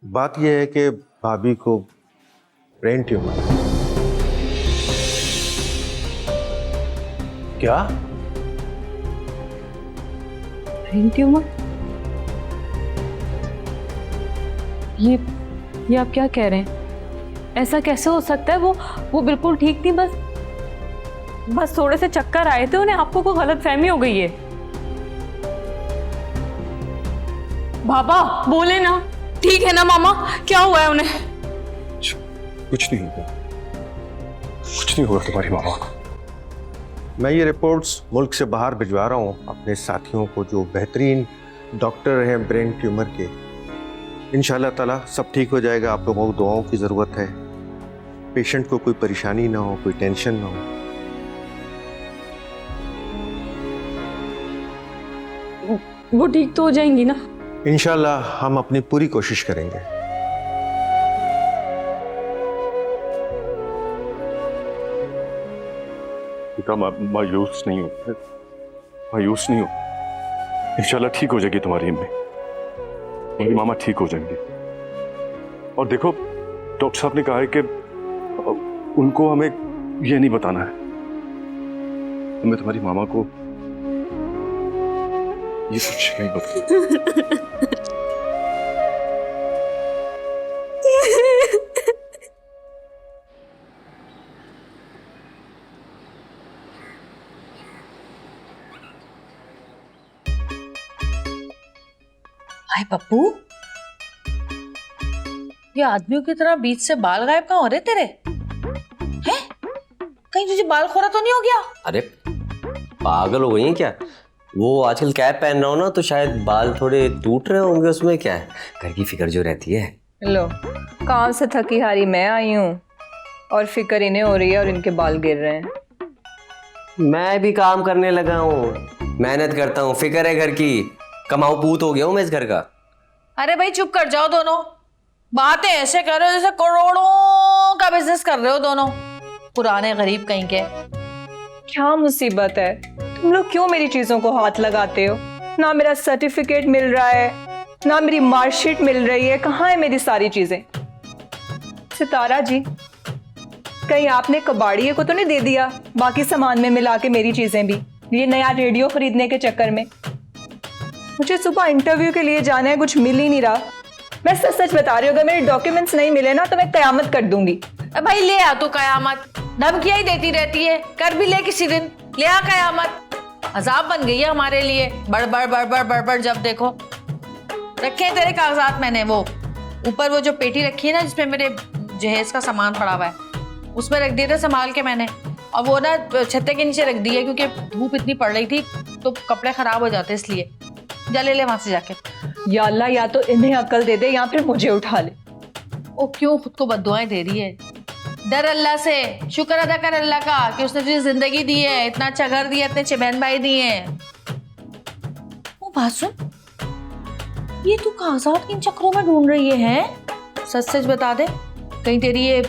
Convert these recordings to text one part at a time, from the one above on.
बात यह है कि भाभी को ब्रेन ट्यूमर। क्या? Brain tumour? ये आप क्या कह रहे हैं? ऐसा कैसे हो सकता है? वो बिल्कुल ठीक थी, बस थोड़े से चक्कर आए थे, उन्हें आपको कोई गलतफहमी हो गई है। बाबा बोले ना। ठीक है ना मामा, क्या हुआ है उन्हें? कुछ नहीं होगा, कुछ नहीं होगा तुम्हारी मामा को। मैं ये रिपोर्ट्स मुल्क से बाहर भिजवा रहा हूँ अपने साथियों को जो बेहतरीन डॉक्टर हैं ब्रेन ट्यूमर के। इंशाल्लाह ताला सब ठीक हो जाएगा। आप लोगों को दुआओं की ज़रूरत है। पेशेंट को कोई परेशानी ना हो, कोई टेंशन ना हो। वो ठीक तो हो जाएंगी ना? इंशाल्लाह हम अपनी पूरी कोशिश करेंगे। बेटा मायूस नहीं हो, मायूस नहीं हो। इंशाल्लाह ठीक हो जाएगी तुम्हारी अम्मी, तुम्हारी मामा ठीक हो जाएंगी। और देखो डॉक्टर साहब ने कहा है कि उनको हमें ये नहीं बताना है, हमें तुम्हारी मामा को ये कुछ नहीं बताना। भाई पप्पू, ये आदमियों की तरह बीच से बाल गायब कहाँ हो रहे तेरे? हैं? कहीं तुझे बाल खोरा तो नहीं हो गया? अरे पागल हो गई हैं क्या? वो आजकल कैप पहन रहा हूँ ना, तो शायद बाल थोड़े टूट रहे होंगे। उसमें क्या है, घर की फिक्र जो रहती है। लो, काम से थकी हारी मैं आई हूँ और फिक्र इन्हें हो रही है और इनके बाल गिर रहे हैं। मैं भी काम करने लगा हूँ, मेहनत करता हूँ, फिक्र है घर की। कमाऊ पूत हो गया हूँ मैं इस घर का। अरे भाई चुप कर जाओ दोनों, बातें ऐसे कर रहे हो जैसे करोड़ों का बिजनेस कर रहे हो दोनों, पुराने गरीब कहीं के। क्या मुसीबत है? तुम लोग क्यों मेरी चीजों को हाथ लगाते हो? ना मेरा सर्टिफिकेट मिल रहा है, ना मेरी मार्कशीट मिल रही है। कहाँ है मेरी सारी चीजें? सितारा जी, कहीं आपने कबाड़िए को तो नहीं दे दिया बाकी सामान में मिला के मेरी चीजें भी, ये नया रेडियो खरीदने के चक्कर में? मुझे सुबह इंटरव्यू के लिए जाना है, कुछ मिल ही नहीं रहा। मैं सच सच बता रही हूँ, अगर मेरे डॉक्यूमेंट्स नहीं मिले ना तो मैं कयामत कर दूंगी। भाई ले आ तू कयामत, धमकियां ही देती रहती है, कर भी ले किसी दिन, ले आ कयामत। अजाब बन गई है हमारे लिए, बड़बड़ बड़बड़ बड़बड़। जब देखो रखे हैं तेरे कागजात मैंने, वो ऊपर वो जो पेटी रखी है ना जिसमें मेरे जहेज का सामान पड़ा हुआ है, उसमें रख दिए थे संभाल के मैंने। और वो ना छत्ते के नीचे रख दी है क्योंकि धूप इतनी पड़ रही थी तो कपड़े खराब हो जाते, इसलिए जा ले ले वहां से जाके। या अल्लाह, या तो इन्हें अकल दे दे या फिर मुझे उठा ले। ओ क्यों खुद को बद्दुआएं दे रही है? डर अल्लाह से, शुक्र अदा कर अल्लाह का कि उसने तुझे जिंदगी दी है, इतना अच्छा घर दिया, इतने अच्छे बहन भाई दिए हैं। ओ बात सुन, ये तू कागजात किन चक्रों में ढूंढ रही है? सच सच बता दे, कहीं तेरी ये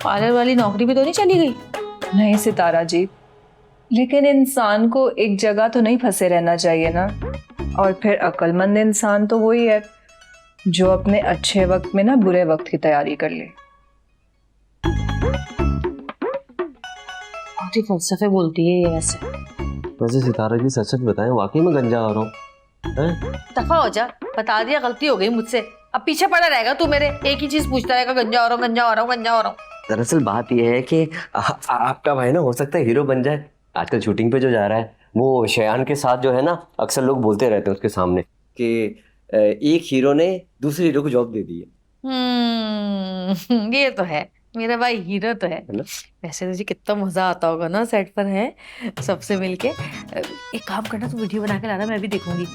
पार्लर वाली नौकरी भी तो नहीं चली गई? नहीं सितारा जी, लेकिन इंसान को एक जगह तो नहीं फंसे रहना चाहिए ना। और फिर अक्लमंद इंसान तो वही है जो अपने अच्छे वक्त में ना बुरे वक्त की तैयारी कर ले। बहुत ही फलसफे बोलती है ये वैसे। वैसे सितारा जी सच सच बताएं, वाकई में गंजा हो रहा हूँ? दफा हो जा, बता दिया, गलती हो गई मुझसे। अब पीछे पड़ा रहेगा तू मेरे, एक ही चीज पूछता रहेगा, गंजा हो रहा हूँ, गंजा हो रहा हूँ, गंजा हो रहा हूँ। दरअसल बात यह है कि आपका भाई ना हो सकता है हीरो बन जाए। आजकल शूटिंग पे जो जा रहा है, वो शयान के साथ जो है ना, अक्सर लोग बोलते रहते हैं उसके सामने कि एक हीरो ने दूसरे हीरो को जॉब दे दी है। ये तो है, मेरा भाई हीरो तो है ना? वैसे तुझे कितना मजा आता होगा ना सेट पर, है सबसे मिलके। एक काम करना, तू वीडियो बना के लाना, मैं भी देखूंगी।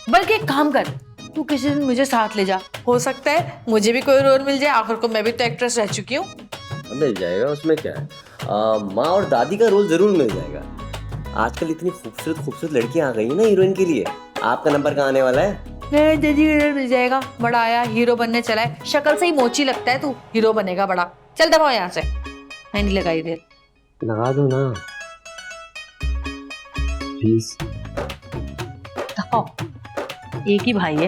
बल्कि एक काम कर, तू किसी दिन मुझे साथ ले जा, हो सकता है मुझे भी कोई रोल मिल जाए। आखिर को मैं भी तो एक्ट्रेस रह चुकी हूँ। मिल जाएगा, उसमें क्या है। माँ और दादी का रोल जरूर मिल जाएगा। आजकल इतनी खूबसूरत खूबसूरत लड़कियां आ गई हैं ना हीरोइन के लिए। आपका नंबर कहाँ आने वाला है? मिल जाएगा। बड़ा आया, हीरो बनने चला है, शक्ल से ही मोची लगता है तू, हीरो बनेगा बड़ा। चल दफा यहाँ से, मैं नहीं लगाई देर। लगा दो ना प्लीज। एक ही भाई है,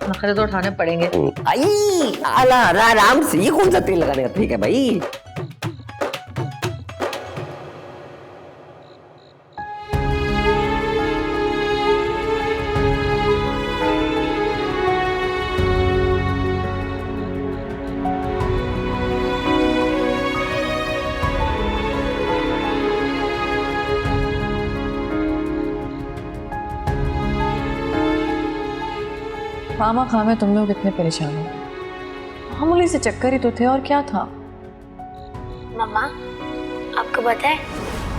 नखरे तो उठाने पड़ेंगे। आई आराम से, ये कौन सा तेल लगाने का ठीक है भाई। मामा खां में तुम लोग इतने परेशान हो, मामूली से चक्कर ही तो थे और क्या था। मम्मा, आपको पता है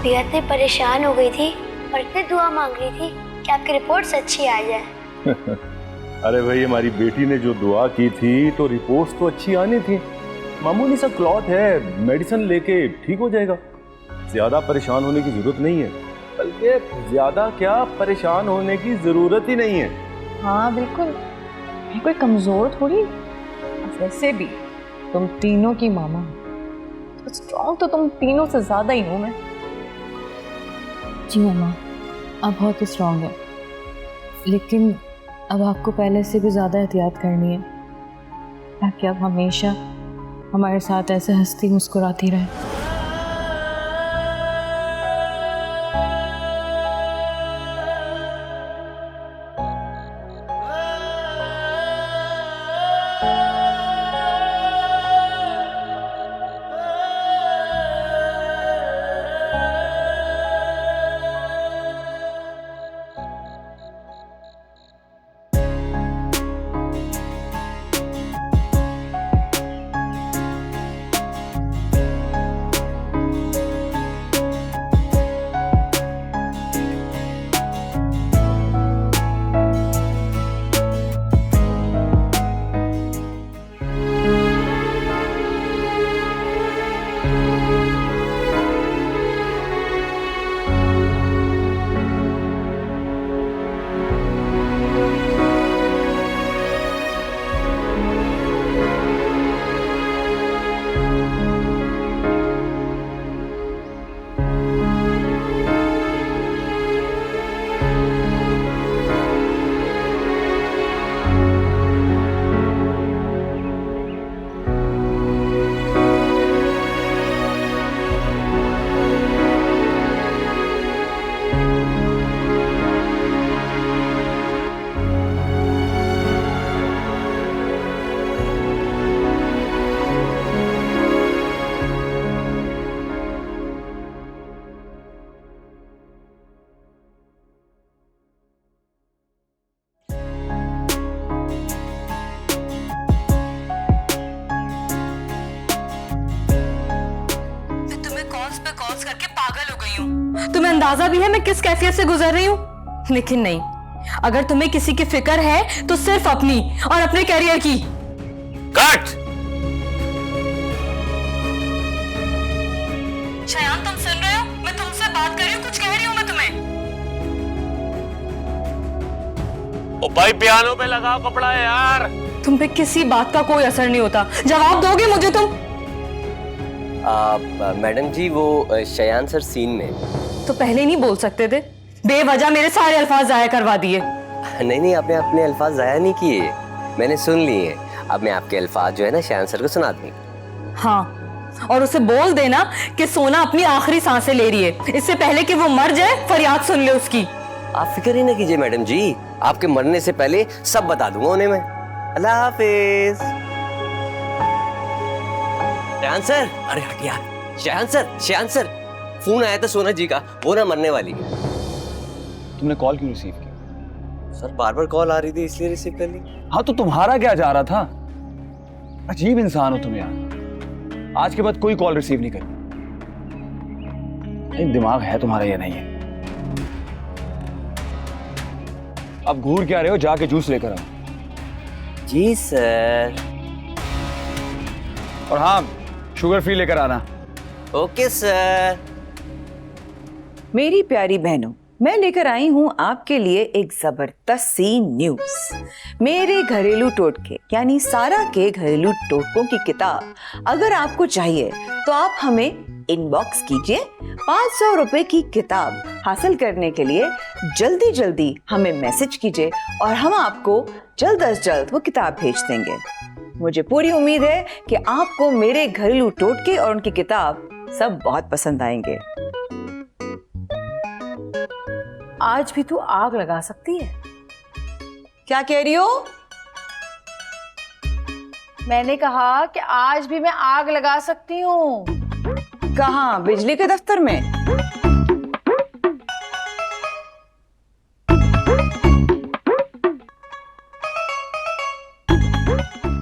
प्रिया इतनी परेशान हो गई थी और इतनी दुआ मांग रही थी कि आपकी रिपोर्ट्स अच्छी आ जाए। अरे भाई, हमारी बेटी ने जो दुआ की थी तो रिपोर्ट्स तो अच्छी आनी थी। मामूली सा क्लॉथ है, मेडिसिन लेके ठीक हो जाएगा। ज्यादा परेशान होने की जरूरत नहीं है, बल्कि ज्यादा क्या, परेशान होने की जरूरत ही नहीं है। हाँ बिल्कुल, मैं कोई कमजोर थोड़ी, वैसे भी तुम तीनों की मामा हो, तो स्ट्रॉन्ग तो तुम तीनों से ज्यादा ही हूं मैं। जी मामा, आप बहुत स्ट्रॉन्ग है, लेकिन अब आपको पहले से भी ज़्यादा एहतियात करनी है ताकि आप हमेशा हमारे साथ ऐसे हंसती मुस्कुराती रहें। तुम्हें अंदाजा भी है मैं किस कैफियत से गुजर रही हूँ, लेकिन नहीं, अगर तुम्हें किसी की फिक्र है तो सिर्फ अपनी और अपने कैरियर की। कट। शयान, तुम सुन रहे हो? मैं तुमसे बात कर रही हूँ, कुछ कह रही हूँ मैं तुम्हें। ओ भाई, पियानो पे लगाओ कपड़ा है यार। तुम पे किसी बात का कोई असर नहीं होता, जवाब दोगे मुझे तुम? मैडम जी, वो शयान सर सीन में। तो पहले नहीं बोल सकते थे? बेवजह मेरे सारे अल्फाज जाया करवा दिए। नहीं, आपने अपने अल्फाज जाया नहीं किए, मैंने सुन लिए। अब मैं आपके अल्फाज जो है ना शयान सर को सुना दूँ। हाँ, और उसे बोल देना कि सोना अपनी आखिरी सांसें ले रही है, इससे पहले कि वो मर जाए फरियाद सुन ले उसकी। आप फिक्र ही ना कीजिए मैडम जी, आपके मरने से पहले सब बता दूंगा उन्हें मैं। अल्लाह हाफिज। शयान सर, अरे हट यार। शयान सर, फोन आया था सोना जी का, वो ना मरने वाली है। तुमने कॉल क्यों रिसीव की? सर बार बार कॉल आ रही थी इसलिए रिसीव कर ली। हाँ तो तुम्हारा क्या जा रहा था? अजीब इंसान हो तुम यार, आज के बाद कोई कॉल रिसीव नहीं करनी। नहीं, दिमाग है तुम्हारा या नहीं है? अब घूर क्या रहे हो, जाके जूस लेकर आओ। जी सर। और हाँ, शुगर फ्री लेकर आना। Okay sir. मेरी प्यारी बहनों, मैं लेकर आई हूं आपके लिए एक जबरदस्त सी न्यूज। मेरे घरेलू टोटके यानी सारा के घरेलू टोटकों की किताब अगर आपको चाहिए तो आप हमें इनबॉक्स कीजिए। 500 रुपए की किताब हासिल करने के लिए जल्दी जल्दी हमें मैसेज कीजिए और हम आपको जल्द अज जल्द वो किताब भेज देंगे। मुझे पूरी उम्मीद है कि आपको मेरे घरेलू टोटके और उनकी किताब सब बहुत पसंद आएंगे। आज भी तू आग लगा सकती है। क्या कह रही हो? मैंने कहा कि आज भी मैं आग लगा सकती हूँ। कहाँ? बिजली के दफ्तर में?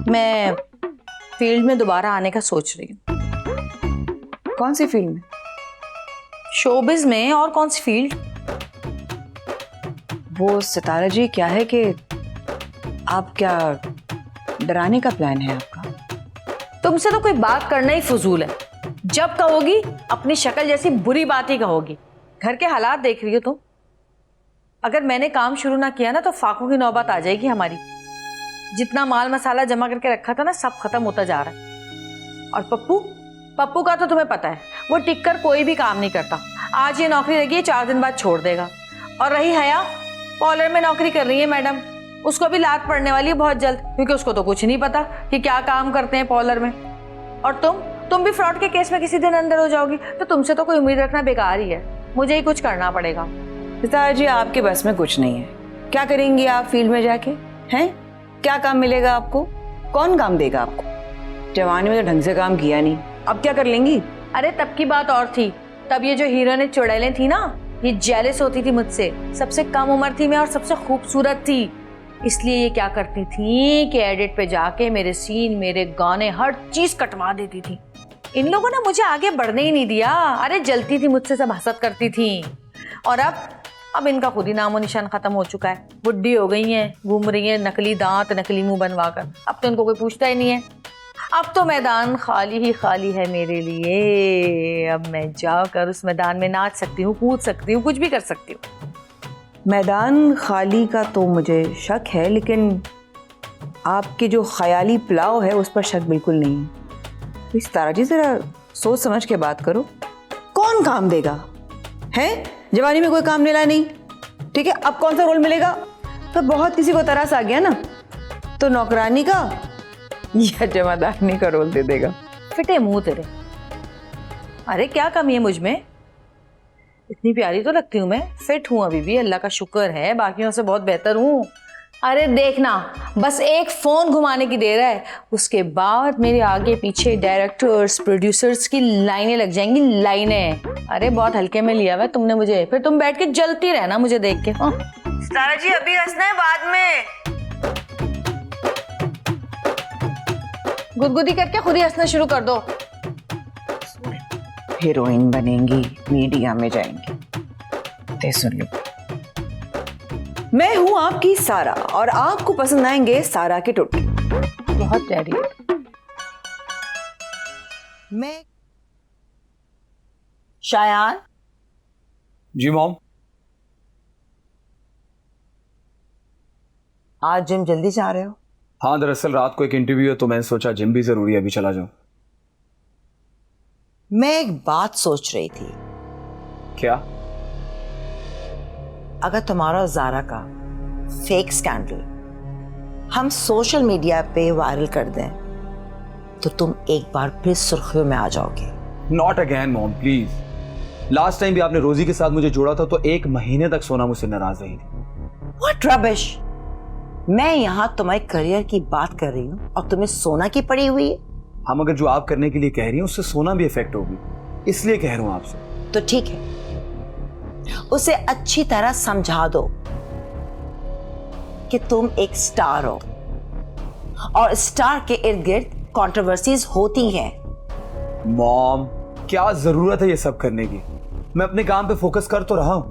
मैं फील्ड में दोबारा आने का सोच रही हूँ। कौन सी फील्ड में? शोबिज में, और कौन सी फील्ड? वो सितारा जी, क्या है कि आप क्या डराने का प्लान है आपका? तुमसे तो कोई बात करना ही फजूल है। जब कहोगी अपनी शक्ल जैसी बुरी बात ही कहोगी। घर के हालात देख रही हो तुम। अगर मैंने काम शुरू ना किया ना तो फाकों की नौबत आ जाएगी हमारी। जितना माल मसाला जमा करके रखा था ना, सब खत्म होता जा रहा है। और पप्पू का तो तुम्हें पता है, वो टिक कर कोई भी काम नहीं करता। आज ये नौकरी लगी है, 4 दिन बाद छोड़ देगा। और रही हया, पार्लर में नौकरी कर रही है मैडम, उसको भी लात पड़ने वाली है बहुत जल्द, क्योंकि उसको तो कुछ नहीं पता कि क्या काम करते हैं पार्लर में। और तुम भी फ्रॉड के केस में किसी दिन अंदर हो जाओगी, तो तुमसे तो कोई उम्मीद रखना बेकार ही है। मुझे ही कुछ करना पड़ेगा। सितारा जी, आपके बस में कुछ नहीं है। क्या करेंगी आप फील्ड में जाके? हैं? क्या काम मिलेगा आपको? कौन काम देगा आपको? जवानी में तो ढंग से काम किया नहीं, अब क्या कर लेंगी? अरे तब की बात और थी। तब ये जो हीरोइनें चुड़ैलें थी ना, ये जेलस होती थी मुझसे। सबसे कम उम्र थी मैं और सबसे खूबसूरत थी, इसलिए ये क्या करती थी कि एडिट पे जाके मेरे सीन, मेरे गाने, हर चीज कटवा देती थी। इन लोगों ने मुझे आगे बढ़ने ही नहीं दिया। अरे जलती थी मुझसे, सब हसद करती थी। और अब इनका खुद ही नामो निशान खत्म हो चुका है। बुढ़ी हो गई हैं, घूम रही हैं नकली दांत, नकली मुंह बनवाकर। अब तो इनको कोई पूछता ही नहीं है। अब तो मैदान खाली ही खाली है मेरे लिए। अब मैं जाकर उस मैदान में नाच सकती हूँ, कूद सकती हूँ, कुछ भी कर सकती हूँ। मैदान खाली का तो मुझे शक है, लेकिन आपके जो ख्याली पुलाव है उस पर शक बिल्कुल नहीं है। सितारा जी, जरा सोच समझ के बात करो। कौन काम देगा? है जवानी में कोई काम मिला नहीं, ठीक है, अब कौन सा रोल मिलेगा? तो बहुत किसी को तरस आ गया ना, तो नौकरानी का या जमादारनी का रोल दे देगा। फिटे मुंह तेरे। अरे क्या कमी है मुझ में? इतनी प्यारी तो लगती हूँ मैं। फिट हूँ अभी भी, अल्लाह का शुक्र है, बाकियों से बहुत बेहतर हूँ। अरे देखना, बस एक फोन घुमाने की देर है, उसके बाद मेरे आगे पीछे डायरेक्टर्स, प्रोड्यूसर्स की लाइनें लग जाएंगी, लाइनें। अरे बहुत हल्के में लिया हुआ तुमने मुझे, फिर तुम बैठ के जलती रहना मुझे देख के। सितारा जी, अभी हंसना है बाद में। गुदगुदी करके खुद ही हंसना शुरू कर दो। हीरोइन बनेंगी, मीडिया में जाएंगी। ते सुन लो, मैं हूं आपकी सारा और आपको पसंद आएंगे सारा के टोटके। बहुत प्यारी है। मैं शायान। जी मॉम। आज जिम जल्दी जा रहे हो? हाँ, दरअसल रात को एक इंटरव्यू है, तो मैंने सोचा जिम भी जरूरी है, अभी चला जाऊं। मैं एक बात सोच रही थी। क्या? अगर तुम्हारा और ज़ारा का फेक स्कैंडल हम सोशल मीडिया पे वायरल कर दें तो तुम एक बार फिर सुर्खियों में आ जाओगे। Not again mom, please. Last time भी आपने रोजी के साथ मुझे जोड़ा था तो 1 महीने तक सोना मुझसे नाराज रही थी। What rubbish! मैं यहाँ तुम्हारे करियर की बात कर रही हूँ और तुम्हें सोना की पड़ी हुई है। हम अगर जो आप करने के लिए कह रही हैं उससे सोना भी इफेक्ट होगी, इसलिए कह रहा हूँ आपसे। तो ठीक है, उसे अच्छी तरह समझा दो कि तुम एक स्टार हो और स्टार के इर्द गिर्द कंट्रोवर्सीज होती हैं। मॉम, क्या जरूरत है ये सब करने की? मैं अपने काम पे फोकस कर तो रहा हूं।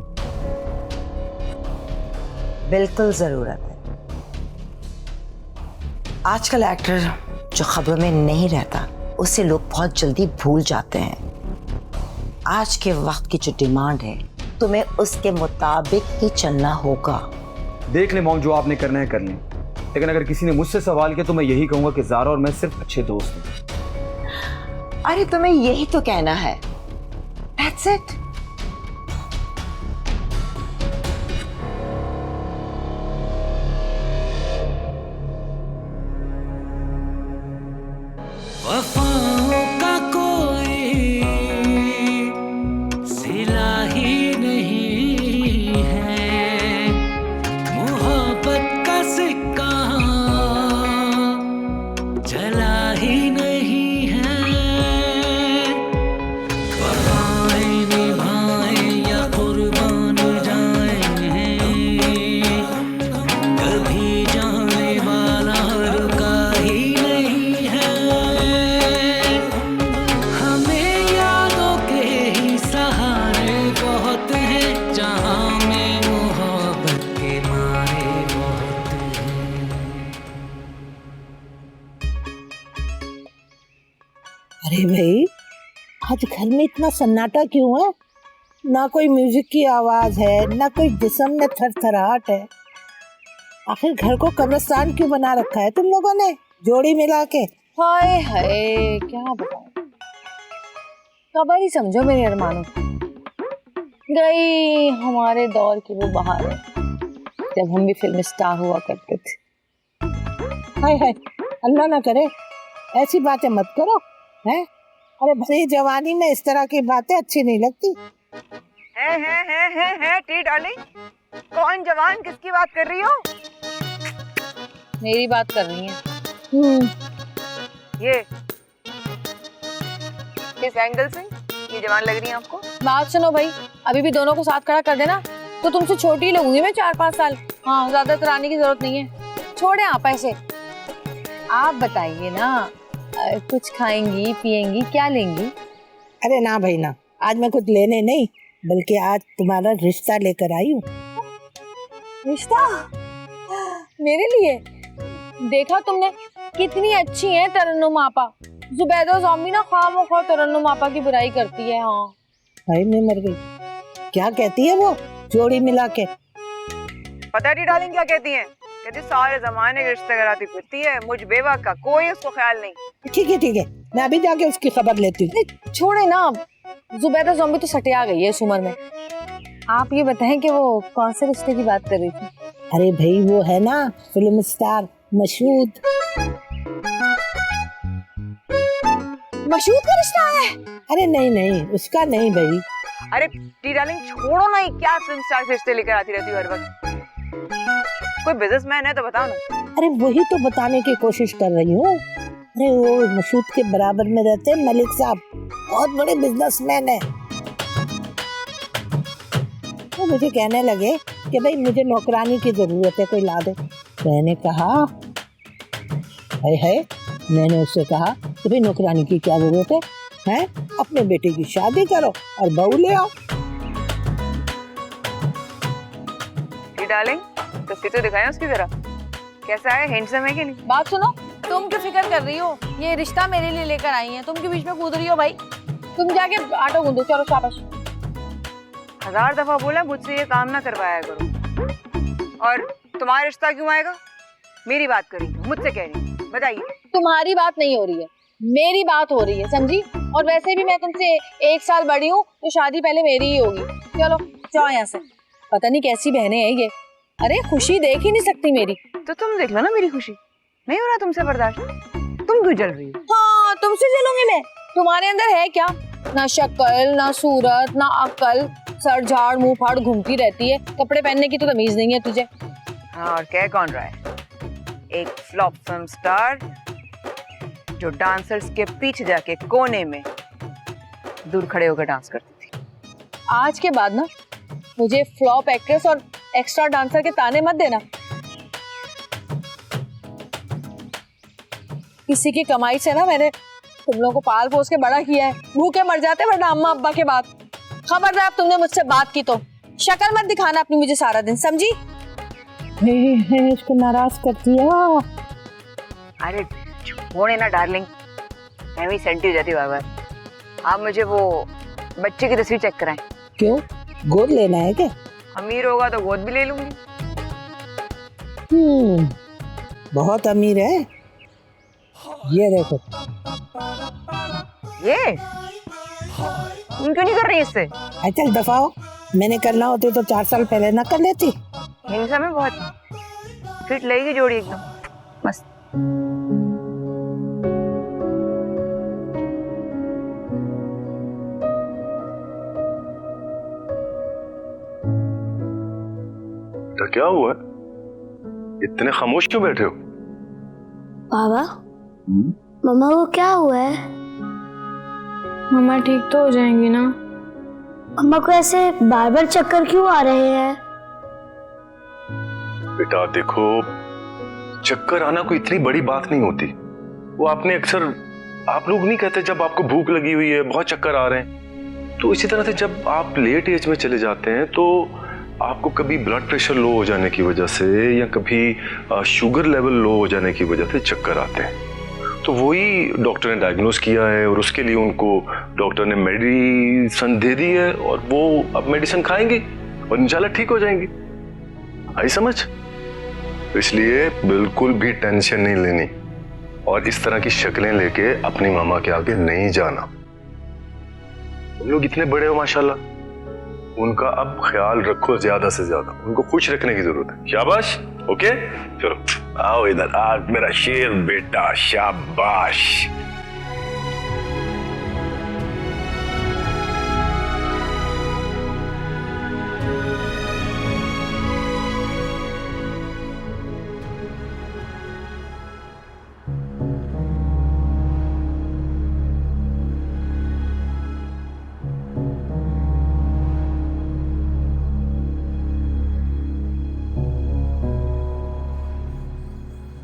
बिल्कुल जरूरत है। आजकल एक्टर जो खबरों में नहीं रहता उसे लोग बहुत जल्दी भूल जाते हैं। आज के वक्त की जो डिमांड है, तुम्हें उसके मुताबिक ही चलना होगा। देख ले मॉम, जो आपने करना है कर लें, लेकिन अगर किसी ने मुझसे सवाल किया तो मैं यही कहूंगा कि ज़ारा और मैं सिर्फ अच्छे दोस्त हैं। अरे तुम्हें यही तो कहना है। That's it. वफाओं का कोई सिला ही नहीं है, मोहब्बत का सिक्का चला ही नहीं है। वफाएं निभाएं या कुर्बान जाएं, कभी जाने वाला रुका ही नहीं है। हमें यादों के ही सहारे बहुत हैं, जहां में मोहब्बत के मारे बहुत हैं। अरे भाई, आज घर में इतना सन्नाटा क्यों है? ना कोई म्यूजिक की आवाज है, ना कोई जिस्म में थरथराहट है। आखिर घर को कब्रिस्तान क्यों बना रखा है तुम लोगों ने, जोड़ी मिला के? हाय हाय, क्या बताऊं, खबर ही समझो मेरे अरमानों की। गई हमारे दौर की वो बहार है जब हम भी फिल्म स्टार हुआ करते थे। हाय हाय, अल्लाह ना करे ऐसी बातें मत करो, हैं? अरे भरी जवानी में इस तरह की बातें अच्छी नहीं लगती। है टी डार्लिंग, कौन जवान किसकी बात कर रही हो? मेरी बात कर रही है। ये किस एंगल से ये जवान लग रही है आपको? बात सुनो भाई, अभी भी दोनों को साथ खड़ा कर देना तो तुमसे छोटी ही लगूंगी मैं 4-5 साल। हाँ, ज्यादा तराने की जरूरत नहीं है, छोड़े आप ऐसे। आप बताइए ना, कुछ खाएंगी पिएंगी, क्या लेंगी? अरे ना भाई ना, आज मैं कुछ लेने नहीं बल्कि आज तुम्हारा रिश्ता लेकर आई हूँ। रिश्ता मेरे लिए? देखा तुमने कितनी अच्छी है तरन्नुम आपा। जुबैदा ज़ॉम्बी ना खामोखा तरन्नुम आपा की बुराई करती है। हाँ भाई मैं मर गई, क्या कहती है वो जोड़ी मिला के? पता है डार्लिंग क्या कहती हैं? कहती सारे जमाने के रिश्ते कराती फिरती है, मुझ बेवा का कोई उसको ख्याल नहीं। ठीक है, मैं अभी जाके उसकी खबर लेती हूँ। छोड़े ना, जुबैदा ज़ॉम्बी तो सटिया गई है इस उम्र में। आप ये बताएं कि वो कौन से रिश्ते की बात कर रही थी? अरे भाई वो है ना फिल्म स्टार मशहूद। मशहूद का रिश्ता है? अरे नहीं उसका नहीं भाई। अरे टी डार्लिंग छोड़ो ना, क्या फिल्म स्टार से रिश्ते लेकर आती रहती हो हर वक्त। कोई बिजनेसमैन है तो बताओ ना। अरे वही तो बताने की कोशिश कर रही हूँ। अरे वो मशहूद के बराबर में रहते हैं मलिक साहब, बहुत बड़े बिजनेसमैन है। तो मुझे कहने लगे कि भाई मुझे नौकरानी की जरूरत है, कोई ला दे। मैंने कहा है मैंने उससे कहा कि भाई नौकरानी की क्या जरूरत है, हैं? अपने बेटे की शादी करो और बहू ले आओ। डार्लिंग तस्वीर तो दिखाएं उसकी जरा, कैसा है, हैंडसम है कि नहीं? बात सुनो, तुम क्यों फिक्र कर रही हो? ये रिश्ता मेरे लिए लेकर आई हैं, तुम क्यों बीच में कूद रही हो भाई? तुम जाके आटा गूंदो, चलो शाबाश। 1000 दफा बोला मुझसे ये काम ना करवाया करो। और तुम्हारा रिश्ता क्यों आएगा? मेरी बात कर रही हूँ, मुझसे कह रही हूँ, बताइए। तुम्हारी बात नहीं हो रही है, मेरी बात हो रही है, समझी? और वैसे भी मैं तुमसे 1 साल बड़ी हूँ तो शादी पहले मेरी ही होगी। चलो जाओ यहाँ से। पता नहीं कैसी बहनें हैं ये। अरे खुशी देख ही नहीं सकती मेरी। तो तुम देख लो ना मेरी खुशी, नहीं हो रहा तुमसे बर्दाश्त, तुम क्यों जल रही हो? हाँ, तुमसे जलूंगी मैं? तुम्हारे अंदर है क्या? ना शक्ल, ना सूरत, ना अक्ल, सर झाड़ मुंह फाड़ घूमती रहती है, कपड़े पहनने की तो तमीज नहीं है तुझे। हाँ, और कह कौन रहा है? एक फ्लॉप फिल्म स्टार जो डांसर्स के पीछे जाके कोने में दूर खड़े होकर डांस करती थी। आज के बाद ना मुझे फ्लॉप एक्ट्रेस और एक्स्ट्रा डांसर के ताने मत देना। किसी की कमाई से ना मैंने तुम लोगों को पाल पोस के बड़ा किया है, भूखे मर जाते वरना अम्मा अब्बा के बाद। खबरदार तुमने मुझसे बात की तो शक्ल मत दिखाना अपनी मुझे सारा दिन, समझी? इसको नाराज करती है। अरे छोड़े ना डार्लिंग, मैं भी सेंटी हो जाती बार बार। आप मुझे वो बच्चे की तस्वीर चेक कराएं। क्यों, गोद लेना है क्या? अमीर होगा तो गोद भी ले लूंगी। बहुत अमीर है। ये देखो, ये तुम क्यों नहीं कर रही इससे? चल दफा हो, मैंने करना होती तो 4 साल पहले ना कर लेती। हिंसा में बहुत फिट लगेगी जोड़ी एकदम मस्त। क्या हुआ? इतने खामोश क्यों बैठे हो? बाबा, मम्मा को क्या हुआ है? मम्मा ठीक तो हो जाएंगी ना? मम्मा को ऐसे बार बार चक्कर क्यों आ रहे हैं? बेटा देखो, चक्कर आना कोई इतनी बड़ी बात नहीं होती। वो आपने अक्सर, आप लोग नहीं कहते जब आपको भूख लगी हुई है, बहुत चक्कर आ रहे हैं, तो इसी तरह से जब आप लेट एज में चले जाते हैं तो आपको कभी ब्लड प्रेशर लो हो जाने की वजह से या कभी शुगर लेवल लो हो जाने की वजह से चक्कर आते हैं। तो वही डॉक्टर ने डायग्नोस किया है और उसके लिए उनको डॉक्टर ने मेडिसिन दे दी है और वो अब मेडिसिन खाएंगे और इंशाल्लाह ठीक हो जाएंगी। आई समझ? तो इसलिए बिल्कुल भी टेंशन नहीं लेनी और इस तरह की शक्लें लेके अपनी मामा के आगे नहीं जाना। तुम लोग इतने बड़े हो माशाल्लाह, उनका अब ख्याल रखो, ज्यादा से ज्यादा उनको खुश रखने की जरूरत है। शाबाश। ओके चलो आओ इधर, आज मेरा शेर बेटा, शाबाश।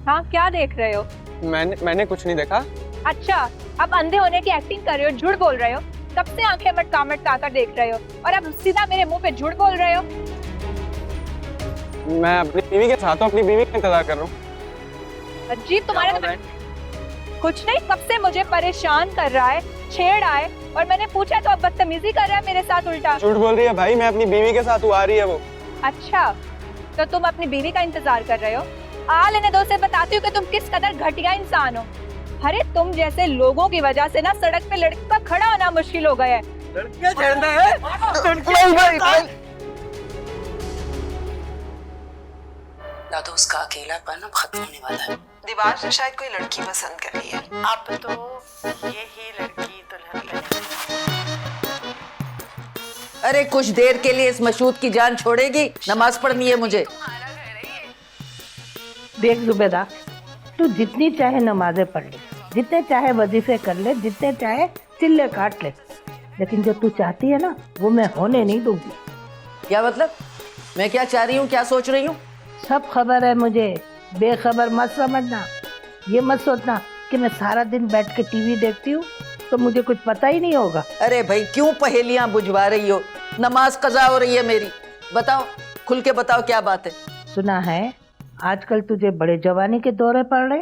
हाँ, क्या देख रहे हो? मैंने कुछ नहीं देखा। अच्छा, अब अंधे होने की एक्टिंग कर रहे हो, झूठ बोल रहे हो। तब से आंखें मटका देख रहे हो और अब सीधा मेरे मुंह पे झूठ बोल रहे हो। मैं अपनी बीवी के साथ हूँ, अपनी बीवी का इंतजार कर रहा हूँ। अजीब तुम्हारे कुछ नहीं, कब से मुझे परेशान कर रहा है, छेड़ रहा है और मैंने पूछा तो अब बदतमीजी कर रहा है मेरे साथ उल्टा। झूठ बोल रही है भाई, मैं अपनी बीवी के साथ हूँ, आ रही है वो। अच्छा, तो तुम अपनी बीवी का इंतजार कर रहे हो? आ लेने दो, से बताती हूँ कि तुम किस कदर घटिया इंसान हो। अरे तुम जैसे लोगों की वजह से ना सड़क पे लड़की का खड़ा होना मुश्किल हो गया है। लड़कियां छेड़ना है? दादू, उसका अकेलापन अब खत्म होने वाला है। दीवार से शायद कोई लड़की पसंद कर रही है। अब तो यही लड़की दुल्हन बनेगी। अरे कुछ देर के लिए इस मशहूद की जान छोड़ेगी? नमाज पढ़नी है मुझे। देख जुबेदा, तू जितनी चाहे नमाजें पढ़ ले, जितने चाहे वजीफे कर ले, जितने चाहे चिल्ले काट ले, लेकिन जो तू चाहती है ना वो मैं होने नहीं दूंगी। क्या मतलब? मैं क्या चाह रही हूँ, क्या सोच रही हूँ? सब खबर है मुझे, बेखबर मत समझना। ये मत सोचना कि मैं सारा दिन बैठ के टीवी देखती हूँ तो मुझे कुछ पता ही नहीं होगा। अरे भाई क्यों पहेलियां बुझवा रही हो? नमाज कज़ा हो रही है मेरी। बताओ, खुल के बताओ क्या बात है। सुना है आजकल तुझे बड़े जवानी के दौरे पड़ रहे,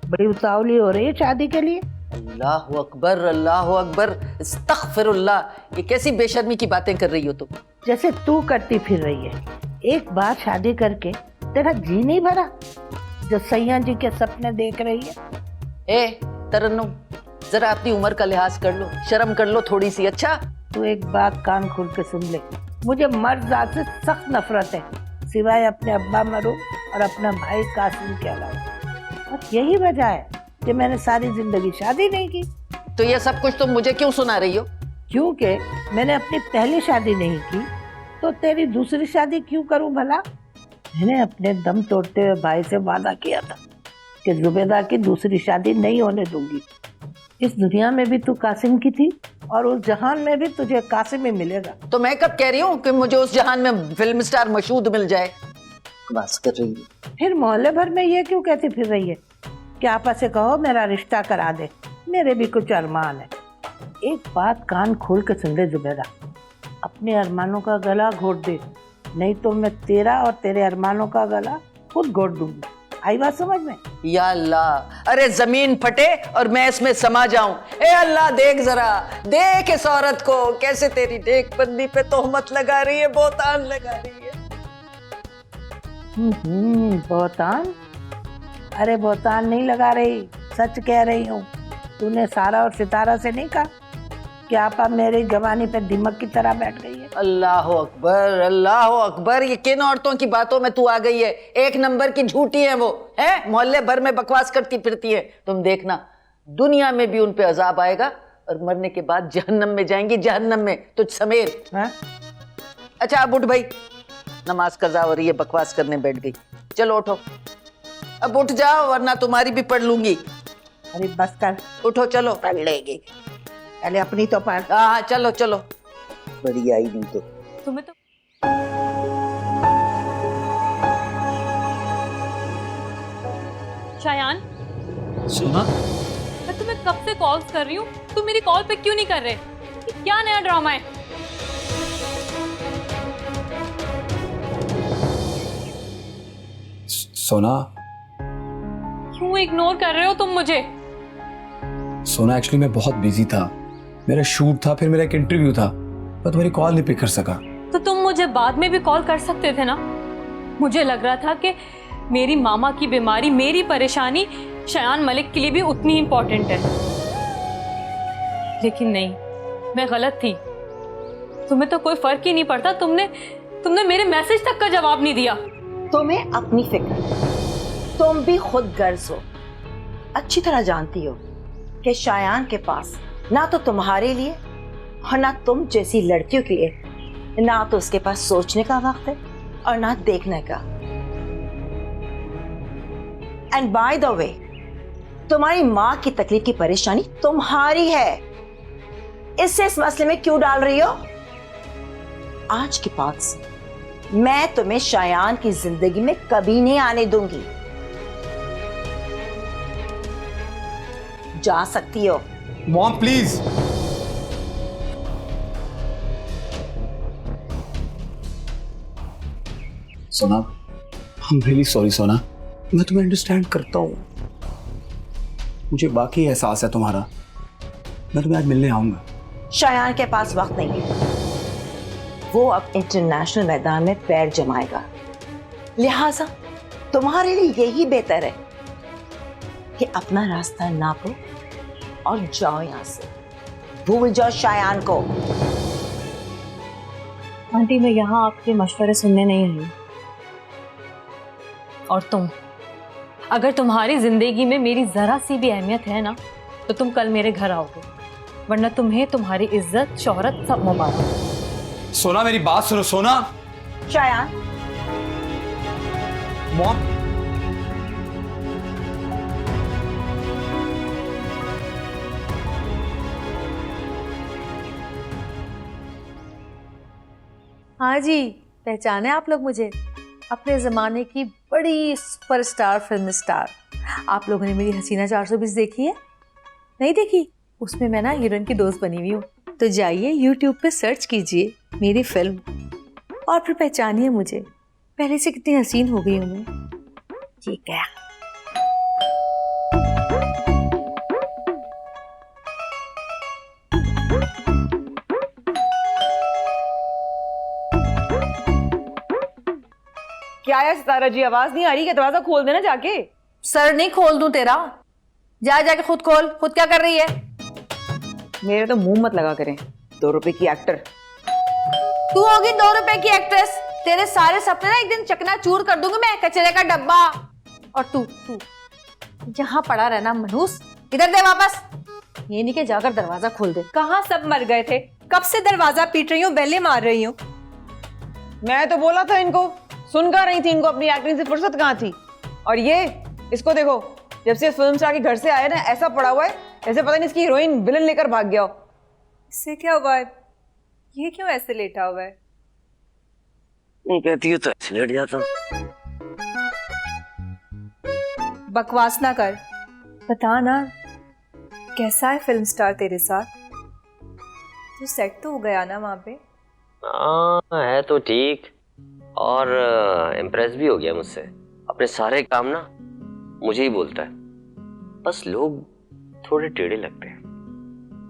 बड़ी उतावली हो रही है शादी के लिए। अल्लाह अकबर, अल्लाह अकबर, इस्तग़फिरुल्लाह। ये कैसी बेशर्मी की बातें कर रही हो तुम? जैसे तू करती फिर रही है। एक बार शादी करके तेरा जी नहीं भरा जो सैया जी के सपने देख रही है। ए तरन्नुम, जरा अपनी उम्र का लिहाज कर लो, शर्म कर लो थोड़ी सी। अच्छा तू एक बात कान खोल के सुन ले, मुझे मर्द जात से सख्त नफरत है, सिवाय अपने अब्बा मरू और अपना भाई कासिम के अलावा। और यही वजह है कि मैंने सारी जिंदगी शादी नहीं की। तो ये सब कुछ तुम मुझे क्यों सुना रही हो? क्योंकि मैंने अपनी पहली शादी नहीं की तो तेरी दूसरी शादी क्यों करूं भला? मैंने अपने दम तोड़ते हुए भाई से वादा किया था कि जुबेदा की दूसरी शादी नहीं होने दूंगी। इस दुनिया में भी तू कासिम की थी और उस जहान में भी तुझे कासिम ही मिलेगा। तो मैं कब कह रही हूँ कि मुझे उस जहान में फिल्म स्टार मशहूद मिल जाए? बस कर रही है। फिर मोहल्ले भर में ये क्यों कहती फिर रही है कि आपा से कहो मेरा रिश्ता करा दे, मेरे भी कुछ अरमान है। एक बात कान खोल के सुन ले जुबेदा, अपने अरमानों का गला घोट दे, नहीं तो मैं तेरा और तेरे अरमानों का गला खुद घोट दूंगी। आई बात समझ में? या अल्लाह, अरे जमीन फटे और मैं इसमें समा जाऊं। ए अल्लाह, देख जरा, देख इस औरत को कैसे तेरी नेकबंदी पे तोहमत लगा रही है, बोतान लगा रही है। बोतान? अरे बोतान नहीं लगा रही, सच कह रही हूँ। तूने सारा और सितारा से नहीं कहा कि आपा मेरी जवानी पे दिमक की तरह बैठ गई है? अल्लाह अकबर, अल्लाह अकबर, ये किन औरतों की बातों में तू आ गई है? एक नंबर की झूठी है वो, है मोहल्ले भर में बकवास करती फिरती है। तुम देखना, दुनिया में भी उन पे अजाब आएगा और मरने के बाद जहन्नम में जाएंगी, जहन्नम में तुझ समेत। अच्छा अब उठ भाई, नमाज कज़ा हो रही है, बकवास करने बैठ गई। चलो उठो, अब उठ जाओ वरना तुम्हारी भी पढ़ लूंगी। अरे बस कर, उठो चलो, पढ़ लेगी। पहले अपनी तो पढ़। हाँ चलो चलो, बड़ी आई नहीं तो। तुम्हें तो शायान, सोना, मैं तुम्हें कब से कॉल्स कर रही हूँ, तुम मेरी कॉल पे क्यों नहीं कर रहे? ये क्या नया ड्रामा है? सोना, क्यों इग्नोर कर रहे हो तुम मुझे? सोना एक्चुअली मैं बहुत बिजी था, मेरा शूट था, फिर मेरा एक इंटरव्यू था, मैं तुम्हारी कॉल नहीं पिक कर सका। तो तुम मुझे बाद में भी कॉल कर सकते थे ना। मुझे लग रहा था कि मेरी मामा की बीमारी, मेरी परेशानी शायान मलिक के लिए भी उतनी इंपॉर्टेंट है, लेकिन नहीं, मैं गलत थी। तुम्हें तो कोई फर्क ही नहीं पड़ता, तुमने मेरे मैसेज तक का जवाब नहीं दिया। तुम्हें अपनी फिक्र, तुम भी खुद गर्ज हो, अच्छी तरह जानती हो कि शायान के पास ना तो तुम्हारे लिए और ना तुम जैसी लड़कियों के लिए ना तो उसके पास सोचने का वक्त है और ना देखने का। एंड बाय द वे, तुम्हारी माँ की तकलीफ की परेशानी तुम्हारी है, इससे इस मसले में क्यों डाल रही हो? आज के बाद से मैं तुम्हें शायान की जिंदगी में कभी नहीं आने दूंगी। जा सकती हो। Mom please. सोना, आई एम रियली सॉरी सोना, मैं तुम्हें अंडरस्टैंड करता हूँ, मुझे बाकी एहसास है तुम्हारा, मैं तुम्हें आज मिलने आऊंगा। शायान के पास वक्त नहीं है, वो अब इंटरनेशनल मैदान में पैर जमाएगा, लिहाजा तुम्हारे लिए यही बेहतर है कि अपना रास्ता नापो और जाओ यहां से, भूल जाओ शायान को। आंटी, मैं यहाँ आपके मशवरे सुनने नहीं आई। और तुम, अगर तुम्हारी जिंदगी में मेरी जरा सी भी अहमियत है ना, तो तुम कल मेरे घर आओगे, वरना तुम्हें तुम्हारी इज्जत, शोहरत सब मुबारक। सोना मेरी बात सुनो। सोना। शायान। मॉम। हाँ जी, पहचाने आप लोग मुझे? अपने ज़माने की बड़ी सुपरस्टार फिल्म स्टार। आप लोगों ने मेरी हसीना 420 देखी है? नहीं देखी? उसमें मैं ना हीरोइन की दोस्त बनी हुई हूँ। तो जाइए YouTube पे सर्च कीजिए मेरी फिल्म और फिर पहचानिए मुझे। पहले से कितनी हसीन हो गई हूँ मैं। ठीक है। क्या है सितारा जी, आवाज नहीं आ रही? दरवाजा खोल देना जाके। सर नहीं खोल दूं तेरा? जाके खुद खोल। खुद क्या कर रही है? मेरे तो मुंह मत लगा करें, 2 रुपए की एक्टर। तू होगी 2 रुपए की एक्ट्रेस? तेरे सारे सपने ना एक दिन चकनाचूर कर दूंगी मैं, कचरे का डब्बा। और तू यहाँ पड़ा रहना मनहूस, इधर दे वापस। ये नहीं कि जाकर दरवाजा खोल दे। कहाँ सब मर गए थे? कब से दरवाजा पीट रही हूँ, बेले मार रही हूँ। मैं तो बोला था इनको, सुन कर रही थी, इनको अपनी एक्टिंग से फुर्सत कहाँ थी। और ये इसको देखो, जब से फिल्म से आके घर से आया ना, ऐसा पड़ा हुआ है ऐसे पता नहीं इसकी हीरोइन विलन लेकर भाग गया हो। इससे क्या हुआ है? ये क्यों ऐसे लेटा हुआ है? कहती हो तो ऐसे लेट जाता हूँ। बकवास ना कर, बता ना कैसा है फिल्म स्टार तेरे साथ? तू सेट तो हो गया ना वहाँ पे? हाँ है तो ठीक, और इम्प्रेस भी हो गया मुझसे। अपने सारे काम ना मुझे ही बोलता है, बस लोग थोड़े टेढ़े लगते हैं।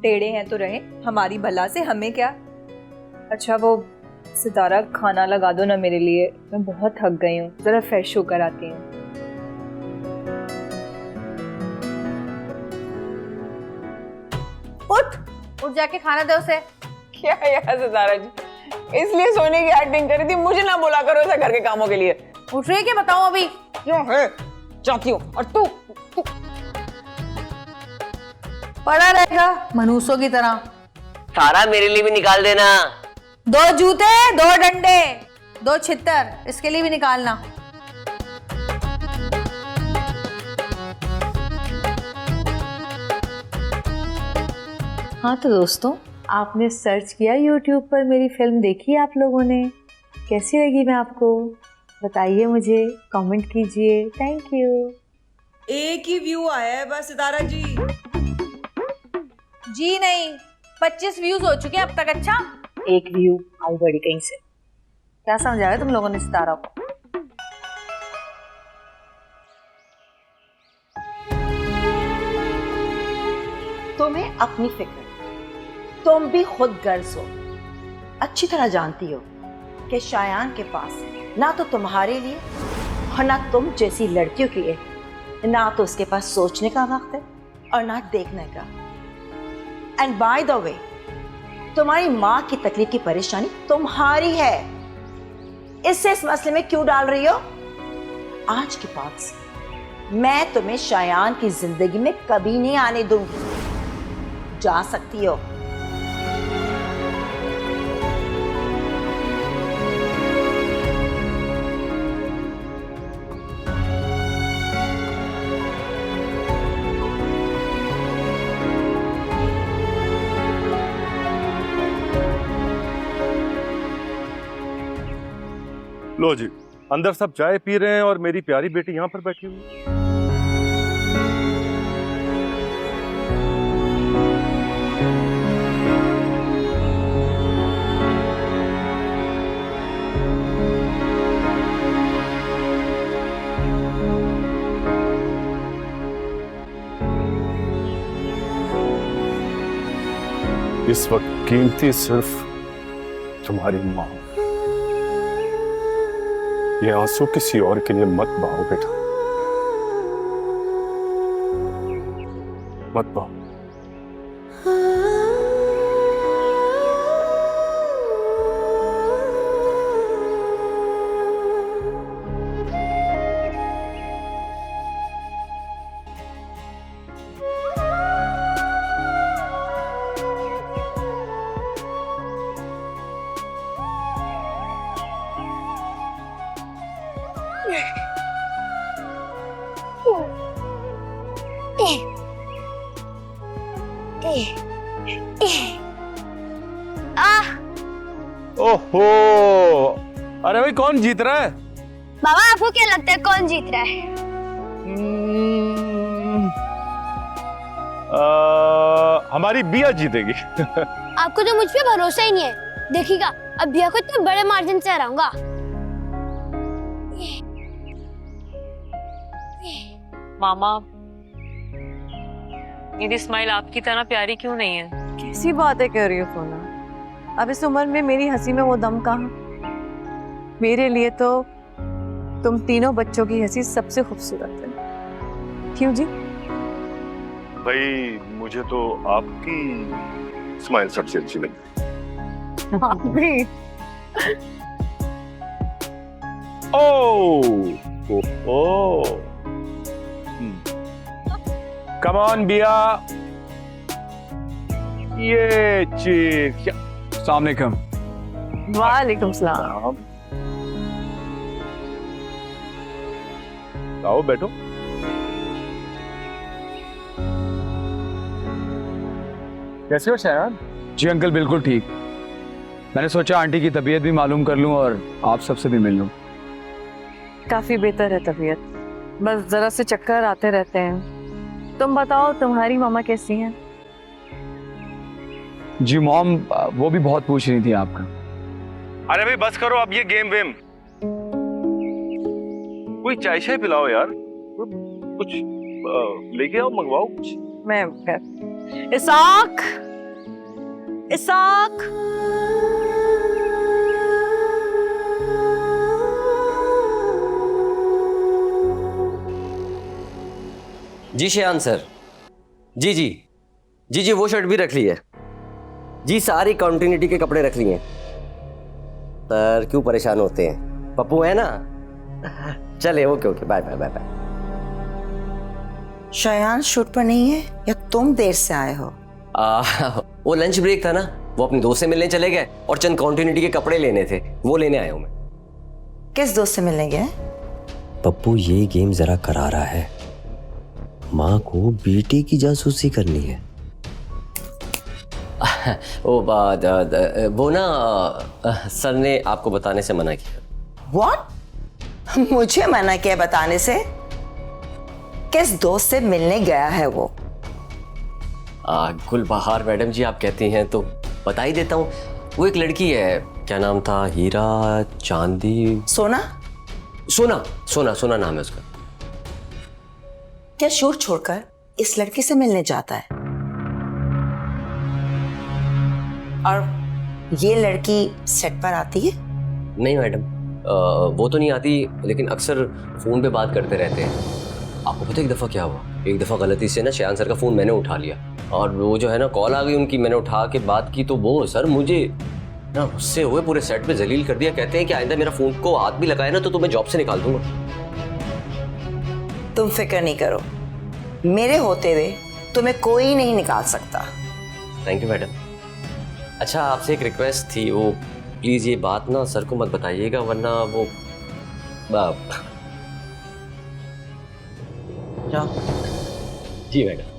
टेढ़े हैं तो रहे, हमारी भला से हमें क्या। अच्छा वो सितारा, खाना लगा दो ना मेरे लिए, मैं बहुत थक गई हूँ, जरा फ्रेश होकर आती हूँ। उठ जाके खाना दे उसे। क्या यार सितारा जी, इसलिए सोने की एक्टिंग करी थी, मुझे ना बोला करो ऐसा घर के कामों के लिए। उठ रही है क्या बताऊं अभी? क्यों है? जाती हूँ। और तू पड़ा रहेगा मनूसों की तरह। सारा मेरे लिए भी निकाल देना। 2 जूते 2 डंडे। 2 छितर इसके लिए भी निकालना। हाँ तो दोस्तों, आपने सर्च किया YouTube पर, मेरी फिल्म देखी आप लोगों ने, कैसी लगी मैं आपको बताइए, मुझे कमेंट कीजिए। Thank you. एक ही व्यू आया है बस सितारा जी। जी नहीं, 25 व्यूज हो चुके हैं अब तक। अच्छा, एक व्यू आई बड़ी कहीं से। क्या समझाया तुम लोगों ने सितारा को? तुम्हें अपनी फिक्र, तुम भी खुद गर्ज हो, अच्छी तरह जानती हो कि शायान के पास ना तो तुम्हारे लिए और ना तुम जैसी लड़कियों के लिए ना तो उसके पास सोचने का वक्त है और ना देखने का। एंड बाय द वे, तुम्हारी माँ की तकलीफ की परेशानी तुम्हारी है, इससे इस मसले में क्यों डाल रही हो? आज के बाद से मैं तुम्हें शायान की जिंदगी में कभी नहीं आने दूंगी। जा सकती हो। लो जी, अंदर सब चाय पी रहे हैं और मेरी प्यारी बेटी यहाँ पर बैठी हुई है। इस वक्त कीमती सिर्फ तुम्हारी माँ। ये आंसू किसी और के लिए मत बहाओ बेटा, मत बहाओ। ओहो, अरे भाई कौन जीत रहा है? बाबा आपको क्या लगता है कौन जीत रहा है? हमारी बिया जीतेगी। आपको तो मुझ पे भरोसा ही नहीं है। देखिएगा अब बिया को इतने बड़े मार्जिन से हराऊंगा। मामा, मेरी स्माइल आपकी तरह प्यारी क्यों नहीं है? कैसी बातें कर रही हो सोना? अब इस उम्र में मेरी हंसी में वो दम कहाँ? मेरे लिए तो तुम तीनों बच्चों की हंसी सबसे खूबसूरत है। क्यों जी? भाई मुझे तो आपकी स्माइल सबसे अच्छी लगी। आप भी। ओ कम ऑन बिया, ये चीज। अस्सलाम वालेकुम। वालेकुम सलाम। आओ बैठो। कैसे हो शायान? जी अंकल बिल्कुल ठीक। मैंने सोचा आंटी की तबीयत भी मालूम कर लूं और आप सबसे भी मिल लूं। काफी बेहतर है तबीयत, बस जरा से चक्कर आते रहते हैं। तुम बताओ तुम्हारी मामा कैसी हैं? जी मॉम, वो भी बहुत पूछ रही थी आपका। अरे भाई बस करो अब ये गेम वेम, कोई चाय शाय पिलाओ यार, कुछ लेके आओ, मंगवाओ कुछ। मैं इसाक, इसाक। जी शायान सर, जी जी जी जी वो शर्ट भी रख ली है जी, सारी कॉन्टिन्यूटी के कपड़े रख लिए हैं सर। क्यों परेशान होते हैं, पप्पू है ना। चले okay okay, bye bye bye bye. Shayan shoot पर नहीं है या तुम देर से आए हो? वो लंच ब्रेक था ना, वो अपने दोस्त से मिलने चले गए और चंद कॉन्टिन्यूटी के कपड़े लेने थे, वो लेने आया हूँ मैं। किस दोस्त से मिलने गए? पप्पू ये गेम जरा करारा है। माँ को बेटे की जासूसी करनी है। वो ना सर ने आपको बताने से मना किया। What? मुझे मना किया बताने से? किस दोस्त से मिलने गया है वो? गुलबहार मैडम जी, आप कहती हैं तो बता ही देता हूँ। वो एक लड़की है, क्या नाम था, हीरा, चांदी, सोना? सोना नाम है उसका। क्या शोर छोड़कर इस लड़की से मिलने जाता है? और ये लड़की सेट पर आती है? नहीं मैडम, वो तो नहीं आती, लेकिन अक्सर फोन पे बात करते रहते हैं। आपको पता है एक दफ़ा क्या हुआ? एक दफ़ा गलती से ना शयान सर का फ़ोन मैंने उठा लिया, और वो जो है ना कॉल आ गई उनकी, मैंने उठा के बात की तो वो सर मुझे ना गुस्से हुए, पूरे सेट पे जलील कर दिया। कहते हैं कि आइंदा मेरा फ़ोन को हाथ भी लगाए ना तो तुम्हें जॉब से निकाल दूंगा। तुम फिक्र नहीं करो, मेरे होते हुए तुम्हें कोई नहीं निकाल सकता। Thank you madam. अच्छा, आपसे एक रिक्वेस्ट थी, वो प्लीज़ ये बात ना सर को मत बताइएगा, वरना वो जाओ। जी मैडम।